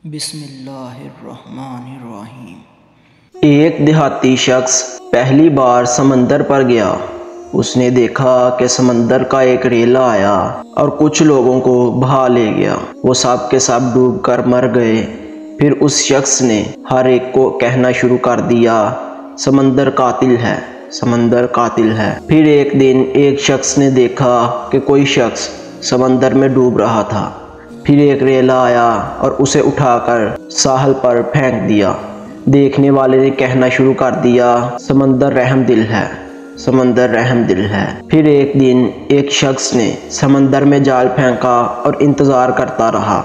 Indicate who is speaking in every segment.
Speaker 1: بسم اللہ الرحمن الرحیم۔
Speaker 2: ایک دیہاتی شخص پہلی بار سمندر پر گیا۔ اس نے دیکھا کہ سمندر کا ایک ریلا آیا اور کچھ لوگوں کو بہا لے گیا۔ وہ سب کے سب ڈوب کر مر گئے۔ پھر اس شخص نے ہر ایک کو کہنا شروع کر دیا، سمندر قاتل ہے، سمندر قاتل ہے۔ پھر ایک دن ایک شخص نے دیکھا کہ کوئی شخص سمندر میں ڈوب رہا تھا۔ پھر ایک ریلا آیا اور اسے اٹھا کر ساحل پر پھینک دیا۔ دیکھنے والے نے کہنا شروع کر دیا، سمندر رحم دل ہے، سمندر رحم دل ہے۔ پھر ایک دن ایک شخص نے سمندر میں جال پھینکا اور انتظار کرتا رہا،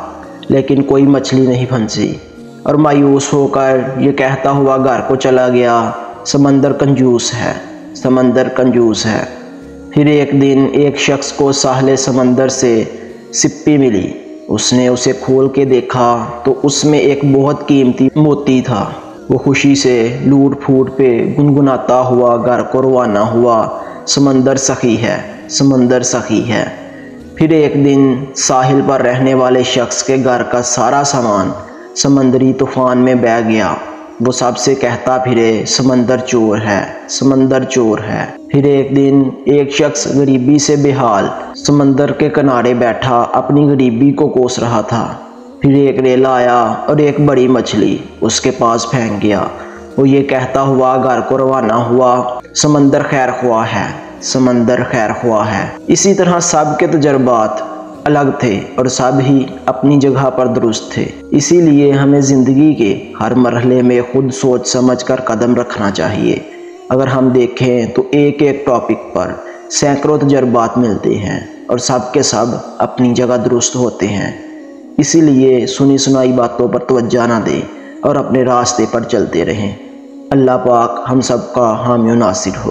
Speaker 2: لیکن کوئی مچھلی نہیں پھنسی، اور مایوس ہو کر یہ کہتا ہوا گھر کو چلا گیا، سمندر کنجوس ہے، سمندر کنجوس ہے۔ پھر ایک دن ایک شخص کو ساحل سمندر سے سپی ملی۔ اس نے اسے کھول کے دیکھا تو اس میں ایک بہت قیمتی موتی تھا۔ وہ خوشی سے لوٹ پھوٹ پہ گنگناتا ہوا گھر کو روانہ ہوا، سمندر سخی ہے، سمندر سخی ہے۔ پھر ایک دن ساحل پر رہنے والے شخص کے گھر کا سارا سامان سمندری طوفان میں بہہ گیا۔ وہ سب سے کہتا پھرے، سمندر چور ہے، سمندر چور ہے۔ پھر ایک دن ایک شخص غریبی سے بے حال سمندر کے کنارے بیٹھا اپنی غریبی کو کوس رہا تھا۔ پھر ایک ریلا آیا اور ایک بڑی مچھلی اس کے پاس پھینک گیا۔ وہ یہ کہتا ہوا گھر کو روانہ ہوا، سمندر خیر خواہ ہے، سمندر خیر خواہ ہے۔ اسی طرح سب کے تجربات الگ تھے اور سب ہی اپنی جگہ پر درست تھے۔ اسی لیے ہمیں زندگی کے ہر مرحلے میں خود سوچ سمجھ کر قدم رکھنا چاہیے۔ اگر ہم دیکھیں تو ایک ایک ٹاپک پر سینکڑوں تجربات ملتے ہیں اور سب کے سب اپنی جگہ درست ہوتے ہیں۔ اسی لیے سنی سنائی باتوں پر توجہ نہ دیں اور اپنے راستے پر چلتے رہیں۔ اللہ پاک ہم سب کا حامی و ناصر ہو۔